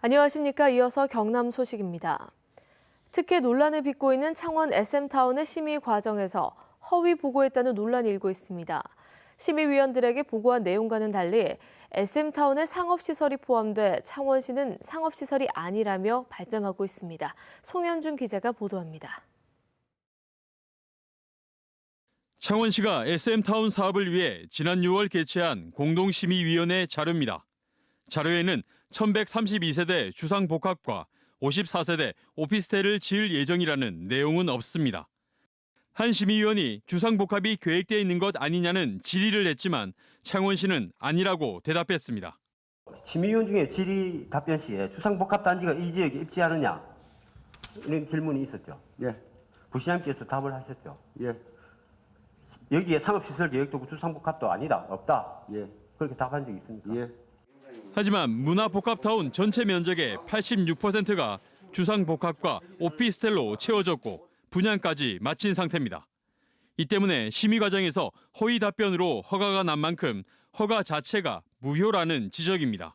안녕하십니까. 이어서 경남 소식입니다. 특혜 논란을 빚고 있는 창원 SM타운의 심의 과정에서 허위 보고했다는 논란이 일고 있습니다. 심의위원들에게 보고한 내용과는 달리 SM타운의 상업시설이 포함돼 창원시는 상업시설이 아니라며 발뺌하고 있습니다. 송현준 기자가 보도합니다. 창원시가 SM타운 사업을 위해 지난 6월 개최한 공동심의위원회 자료입니다. 자료에는 1132세대 주상복합과 54세대 오피스텔을 지을 예정이라는 내용은 없습니다. 한 심의위원이 주상복합이 계획되어 있는 것 아니냐는 질의를 했지만 창원시는 아니라고 대답했습니다. 심의위원 중에 질의 답변 시에 주상복합단지가 이 지역에 입지하느냐 이런 질문이 있었죠. 예. 부시장님께서 답을 하셨죠. 예. 여기에 상업시설 계획도 주상복합도 아니다, 없다. 예. 그렇게 답한 적이 있습니까? 예. 하지만 문화복합타운 전체 면적의 86%가 주상복합과 오피스텔로 채워졌고 분양까지 마친 상태입니다. 이 때문에 심의 과정에서 허위 답변으로 허가가 난 만큼 허가 자체가 무효라는 지적입니다.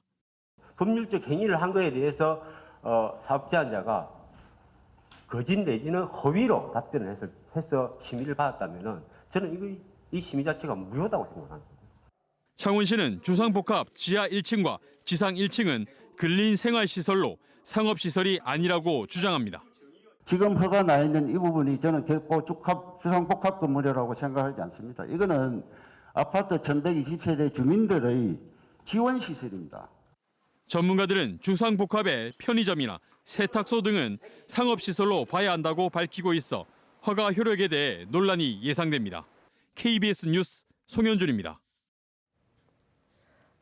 법률적 행위를 한 거에 대해서 사업 제안자가 거짓 내지는 허위로 답변을 해서 심의를 받았다면 저는 이 심의 자체가 무효다고 생각합니다. 창원시는 주상복합 지하 1층과 지상 1층은 근린생활시설로 상업시설이 아니라고 주장합니다. 지금 허가 나 있는 이 부분이 저는 결코 주상복합 건물이라고 생각하지 않습니다. 이거는 아파트 1120세대 주민들의 지원시설입니다. 전문가들은 주상복합의 편의점이나 세탁소 등은 상업시설로 봐야 한다고 밝히고 있어 허가 효력에 대해 논란이 예상됩니다. KBS 뉴스 송현준입니다.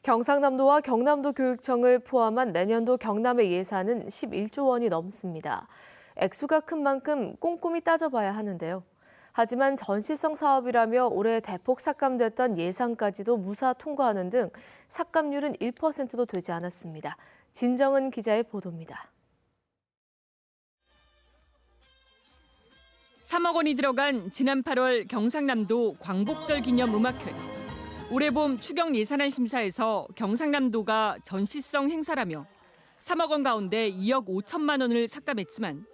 경상남도와 경남도 교육청을 포함한 내년도 경남의 예산은 11조 원이 넘습니다. 액수가 큰 만큼 꼼꼼히 따져봐야 하는데요. 하지만 전시성 사업이라며 올해 대폭 삭감됐던 예산까지도 무사 통과하는 등 삭감률은 1%도 되지 않았습니다. 진정은 기자의 보도입니다. 3억 원이 들어간 지난 8월 경상남도 광복절 기념 음악회. 올해 봄 추경 예산안 심사에서 경상남도가 전시성 행사라며 3억 원 가운데 2억 5천만 원을 삭감했지만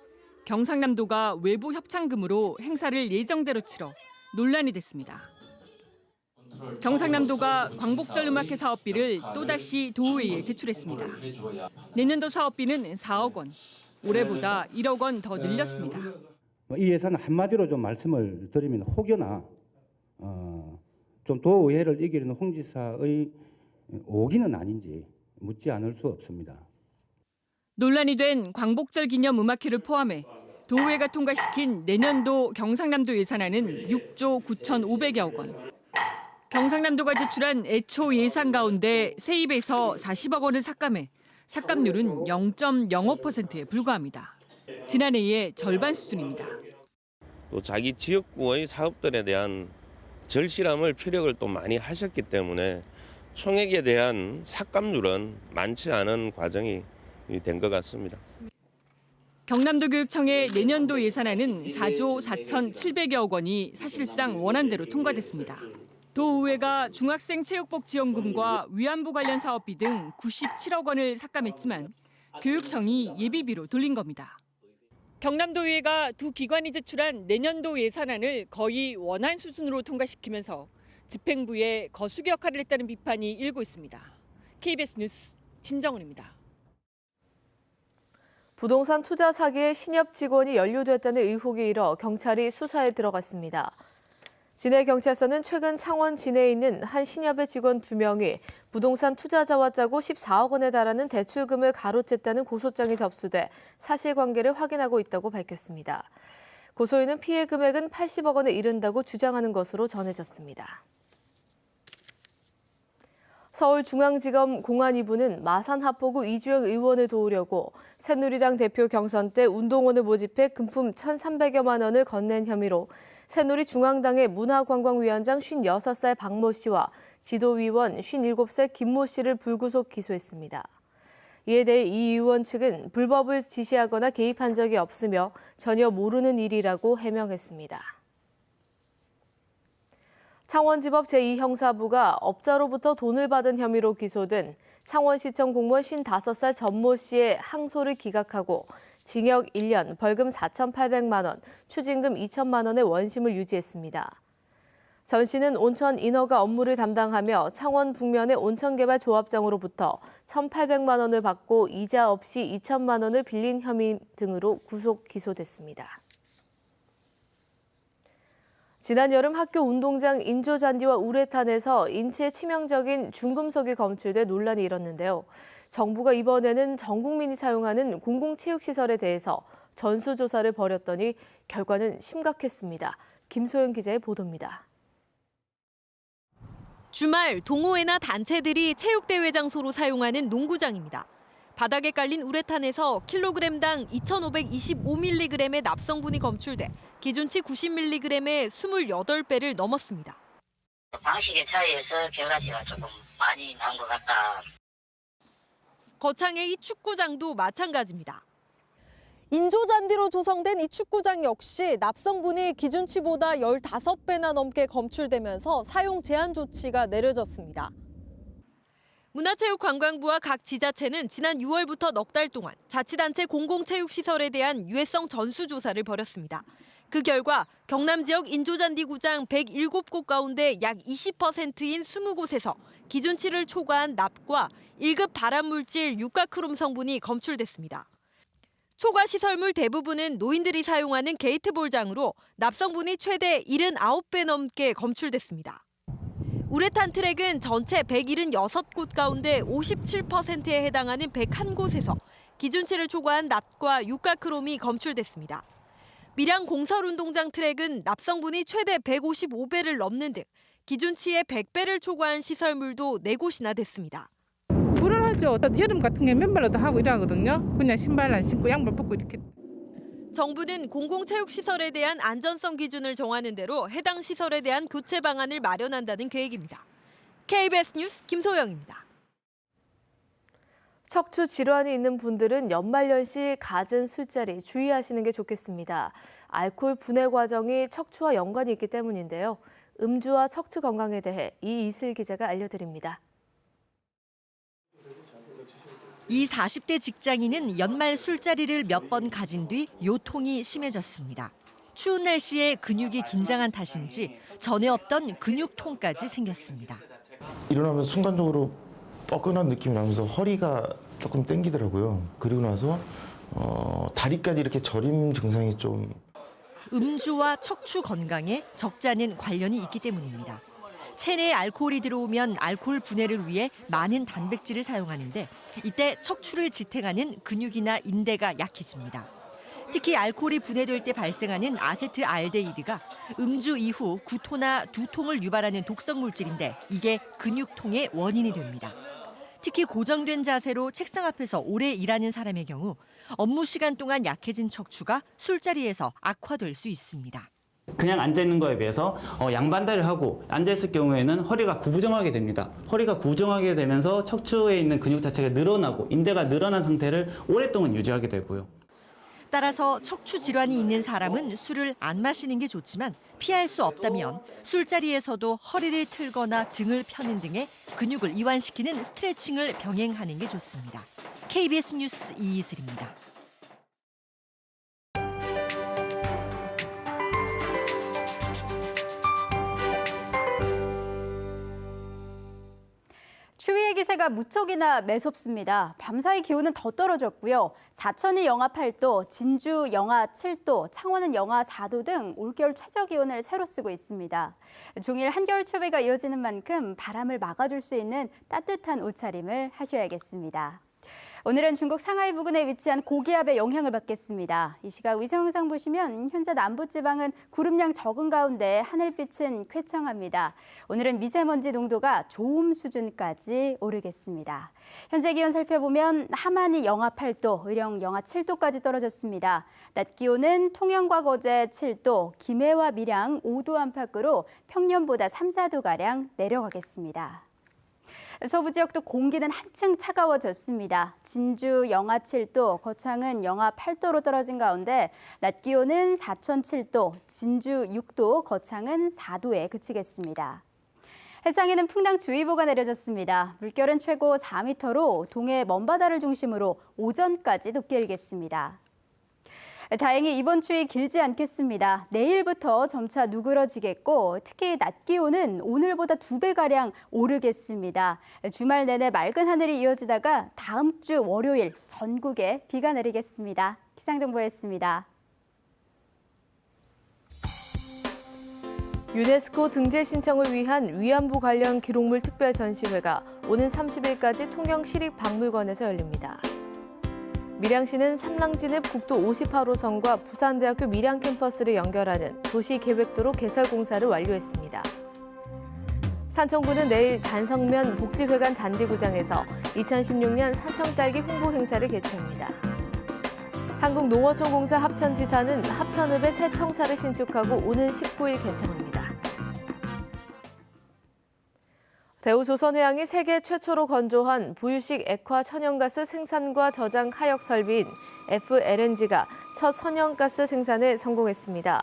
경상남도가 외부 협찬금으로 행사를 예정대로 치러 논란이 됐습니다. 경상남도가 광복절 음악회 사업비를 또다시 도의회에 제출했습니다. 내년도 사업비는 4억 원, 올해보다 1억 원 더 늘렸습니다. 이 예산은 한마디로 좀 말씀을 드리면 혹여나 좀 도의회를 이기려는 홍 지사의 오기는 아닌지 묻지 않을 수 없습니다. 논란이 된 광복절 기념 음악회를 포함해 도의회가 통과시킨 내년도 경상남도 예산안은 6조 9,500여억 원. 경상남도가 제출한 애초 예산 가운데 세입에서 40억 원을 삭감해 삭감률은 0.05%에 불과합니다. 지난해의 절반 수준입니다. 또 자기 지역구의 사업들에 대한 절실함을 피력을 또 많이 하셨기 때문에 총액에 대한 삭감률은 많지 않은 과정이 된 것 같습니다. 경남도 교육청의 내년도 예산안은 4조 4,700여억 원이 사실상 원안대로 통과됐습니다. 도의회가 중학생 체육복 지원금과 위안부 관련 사업비 등 97억 원을 삭감했지만 교육청이 예비비로 돌린 겁니다. 경남도의회가 두 기관이 제출한 내년도 예산안을 거의 원안 수준으로 통과시키면서 집행부의 거수기 역할을 했다는 비판이 일고 있습니다. KBS 뉴스 진정은입니다. 부동산 투자 사기에 신협 직원이 연루됐다는 의혹이 일어 경찰이 수사에 들어갔습니다. 진해경찰서는 최근 창원 진해에 있는 한 신협의 직원 2명이 부동산 투자자와 짜고 14억 원에 달하는 대출금을 가로챘다는 고소장이 접수돼 사실관계를 확인하고 있다고 밝혔습니다. 고소인은 피해 금액은 80억 원에 이른다고 주장하는 것으로 전해졌습니다. 서울중앙지검 공안 2부는 마산 하포구 이주영 의원을 도우려고 새누리당 대표 경선 때 운동원을 모집해 금품 1,300여만 원을 건넨 혐의로 새누리 중앙당의 문화관광위원장 56살 박모 씨와 지도위원 57살 김모 씨를 불구속 기소했습니다. 이에 대해 이 의원 측은 불법을 지시하거나 개입한 적이 없으며 전혀 모르는 일이라고 해명했습니다. 창원지법 제2형사부가 업자로부터 돈을 받은 혐의로 기소된 창원시청 공무원 55살 전모 씨의 항소를 기각하고 징역 1년, 벌금 4,800만 원, 추징금 2천만 원의 원심을 유지했습니다. 전 씨는 온천 인허가 업무를 담당하며 창원 북면의 온천개발조합장으로부터 1,800만 원을 받고 이자 없이 2천만 원을 빌린 혐의 등으로 구속 기소됐습니다. 지난 여름 학교 운동장 인조잔디와 우레탄에서 인체에 치명적인 중금속이 검출돼 논란이 일었는데요. 정부가 이번에는 전 국민이 사용하는 공공체육시설에 대해서 전수조사를 벌였더니 결과는 심각했습니다. 김소연 기자의 보도입니다. 주말 동호회나 단체들이 체육대회 장소로 사용하는 농구장입니다. 바닥에 깔린 우레탄에서 킬로그램당 2,525mg의 납성분이 검출돼 기준치 90mg의 28배를 넘었습니다. 방식의 차이에서 결과치가 조금 많이 나온 것 같다. 거창의 이 축구장도 마찬가지입니다. 인조잔디로 조성된 이 축구장 역시 납성분이 기준치보다 15배나 넘게 검출되면서 사용 제한 조치가 내려졌습니다. 문화체육관광부와 각 지자체는 지난 6월부터 넉 달 동안 자치단체 공공체육시설에 대한 유해성 전수조사를 벌였습니다. 그 결과 경남 지역 인조잔디 구장 107곳 가운데 약 20%인 20곳에서 기준치를 초과한 납과 1급 발암물질 유가크롬 성분이 검출됐습니다. 초과 시설물 대부분은 노인들이 사용하는 게이트볼장으로 납성분이 최대 79배 넘게 검출됐습니다. 우레탄 트랙은 전체 176곳 가운데 57%에 해당하는 101곳에서 기준치를 초과한 납과 유가크롬이 검출됐습니다. 밀양 공설운동장 트랙은 납성분이 최대 155배를 넘는 등 기준치의 100배를 초과한 시설물도 4곳이나 됐습니다. 불안하죠. 여름 같은 게 맨발로도 하고 일하거든요. 그냥 신발 안 신고 양말 벗고 이렇게. 정부는 공공체육시설에 대한 안전성 기준을 정하는 대로 해당 시설에 대한 교체 방안을 마련한다는 계획입니다. KBS 뉴스 김소영입니다. 척추 질환이 있는 분들은 연말연시 갖은 술자리 주의하시는 게 좋겠습니다. 알코올 분해 과정이 척추와 연관이 있기 때문인데요. 음주와 척추 건강에 대해 이이슬 기자가 알려드립니다. 이 40대 직장인은 연말 술자리를 몇 번 가진 뒤 요통이 심해졌습니다. 추운 날씨에 근육이 긴장한 탓인지 전에 없던 근육통까지 생겼습니다. 일어나면 순간적으로 뻐근한 느낌이 나면서 허리가 조금 땡기더라고요. 그리고 나서 다리까지 이렇게 저림 증상이 좀. 음주와 척추 건강에 적지 않은 관련이 있기 때문입니다. 체내에 알코올이 들어오면 알코올 분해를 위해 많은 단백질을 사용하는데 이때 척추를 지탱하는 근육이나 인대가 약해집니다. 특히 알코올이 분해될 때 발생하는 아세트알데히드가 음주 이후 구토나 두통을 유발하는 독성 물질인데 이게 근육통의 원인이 됩니다. 특히 고정된 자세로 책상 앞에서 오래 일하는 사람의 경우 업무 시간 동안 약해진 척추가 술자리에서 악화될 수 있습니다. 그냥 앉아있는 거에 비해서 양반다리를 하고 앉아있을 경우에는 허리가 구부정하게 됩니다. 허리가 구부정하게 되면서 척추에 있는 근육 자체가 늘어나고 인대가 늘어난 상태를 오랫동안 유지하게 되고요. 따라서 척추 질환이 있는 사람은 술을 안 마시는 게 좋지만 피할 수 없다면 술자리에서도 허리를 틀거나 등을 펴는 등의 근육을 이완시키는 스트레칭을 병행하는 게 좋습니다. KBS 뉴스 이이슬입니다. 추위의 기세가 무척이나 매섭습니다. 밤사이 기온은 더 떨어졌고요. 사천이 영하 8도, 진주 영하 7도, 창원은 영하 4도 등 올겨울 최저 기온을 새로 쓰고 있습니다. 종일 한겨울 초배가 이어지는 만큼 바람을 막아줄 수 있는 따뜻한 옷차림을 하셔야겠습니다. 오늘은 중국 상하이 부근에 위치한 고기압의 영향을 받겠습니다. 이 시각 위성 영상 보시면 현재 남부지방은 구름량 적은 가운데 하늘빛은 쾌청합니다. 오늘은 미세먼지 농도가 좋음 수준까지 오르겠습니다. 현재 기온 살펴보면 함안이 영하 8도, 의령 영하 7도까지 떨어졌습니다. 낮 기온은 통영과 거제 7도, 김해와 밀양 5도 안팎으로 평년보다 3, 4도가량 내려가겠습니다. 서부 지역도 공기는 한층 차가워졌습니다. 진주 영하 7도, 거창은 영하 8도로 떨어진 가운데 낮 기온은 사천 7도, 진주 6도, 거창은 4도에 그치겠습니다. 해상에는 풍랑주의보가 내려졌습니다. 물결은 최고 4m로 동해 먼바다를 중심으로 오전까지 높게 일겠습니다. 다행히 이번 추위 길지 않겠습니다. 내일부터 점차 누그러지겠고 특히 낮 기온은 오늘보다 2배가량 오르겠습니다. 주말 내내 맑은 하늘이 이어지다가 다음 주 월요일 전국에 비가 내리겠습니다. 기상정보였습니다. 유네스코 등재 신청을 위한 위안부 관련 기록물 특별 전시회가 오는 30일까지 통영시립박물관에서 열립니다. 밀양시는 삼랑진읍 국도 58호선과 부산대학교 밀양 캠퍼스를 연결하는 도시계획도로 개설 공사를 완료했습니다. 산청구는 내일 단성면 복지회관 잔디구장에서 2016년 산청딸기 홍보 행사를 개최합니다. 한국농어촌공사 합천지사는 합천읍에 새 청사를 신축하고 오는 19일 개청합니다. 대우조선해양이 세계 최초로 건조한 부유식 액화 천연가스 생산과 저장 하역 설비인 FLNG가 첫 선형가스 생산에 성공했습니다.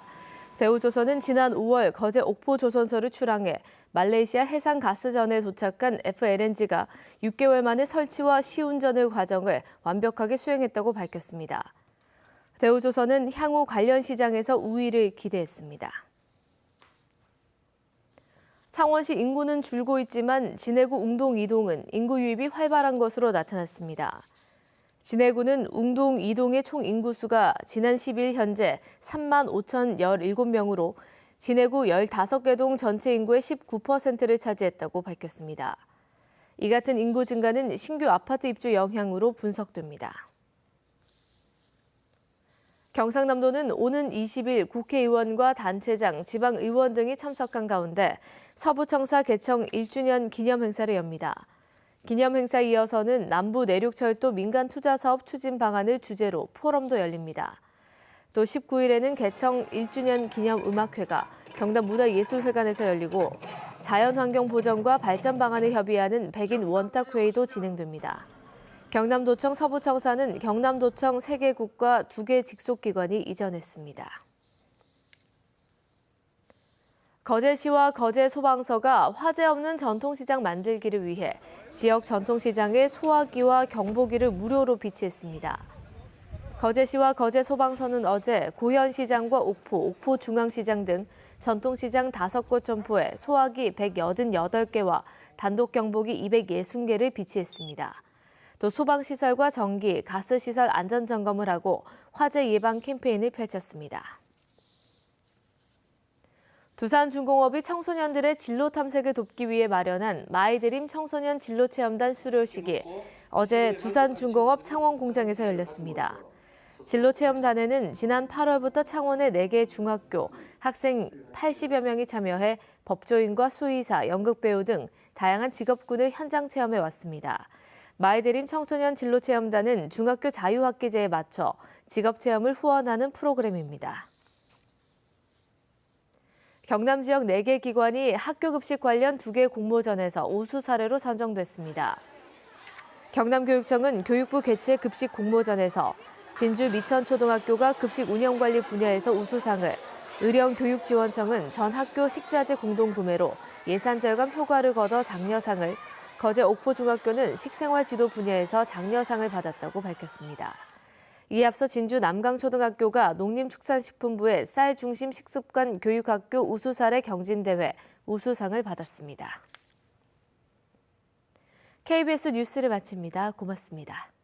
대우조선은 지난 5월 거제 옥포조선소를 출항해 말레이시아 해상가스전에 도착한 FLNG가 6개월 만에 설치와 시운전의 과정을 완벽하게 수행했다고 밝혔습니다. 대우조선은 향후 관련 시장에서 우위를 기대했습니다. 창원시 인구는 줄고 있지만 진해구 웅동 이동은 인구 유입이 활발한 것으로 나타났습니다. 진해구는 웅동 이동의 총 인구수가 지난 10일 현재 35,017명으로 진해구 15개 동 전체 인구의 19%를 차지했다고 밝혔습니다. 이 같은 인구 증가는 신규 아파트 입주 영향으로 분석됩니다. 경상남도는 오는 20일 국회의원과 단체장, 지방의원 등이 참석한 가운데 서부청사 개청 1주년 기념행사를 엽니다. 기념행사에 이어서는 남부 내륙철도 민간투자사업 추진 방안을 주제로 포럼도 열립니다. 또 19일에는 개청 1주년 기념음악회가 경남문화예술회관에서 열리고 자연환경보전과 발전 방안을 협의하는 백인 원탁회의도 진행됩니다. 경남도청 서부청사는 경남도청 3개국과 2개 직속기관이 이전했습니다. 거제시와 거제소방서가 화재 없는 전통시장 만들기를 위해 지역 전통시장에 소화기와 경보기를 무료로 비치했습니다. 거제시와 거제소방서는 어제 고현시장과 옥포, 옥포중앙시장 등 전통시장 5곳 점포에 소화기 188개와 단독경보기 260개를 비치했습니다. 또 소방시설과 전기, 가스시설 안전점검을 하고 화재 예방 캠페인을 펼쳤습니다. 두산중공업이 청소년들의 진로 탐색을 돕기 위해 마련한 마이드림 청소년 진로체험단 수료식이 어제 두산중공업 창원공장에서 열렸습니다. 진로체험단에는 지난 8월부터 창원의 4개 중학교 학생 80여 명이 참여해 법조인과 수의사, 연극배우 등 다양한 직업군을 현장 체험해 왔습니다. 마이드림 청소년 진로체험단은 중학교 자유학기제에 맞춰 직업체험을 후원하는 프로그램입니다. 경남 지역 4개 기관이 학교급식 관련 2개 공모전에서 우수 사례로 선정됐습니다. 경남교육청은 교육부 개최 급식 공모전에서 진주 미천초등학교가 급식 운영관리 분야에서 우수상을, 의령교육지원청은 전 학교 식자재 공동구매로 예산 절감 효과를 거둬 장려상을, 거제 옥포중학교는 식생활 지도 분야에서 장려상을 받았다고 밝혔습니다. 이에 앞서 진주 남강초등학교가 농림축산식품부의 쌀 중심 식습관 교육학교 우수사례 경진대회 우수상을 받았습니다. KBS 뉴스를 마칩니다. 고맙습니다.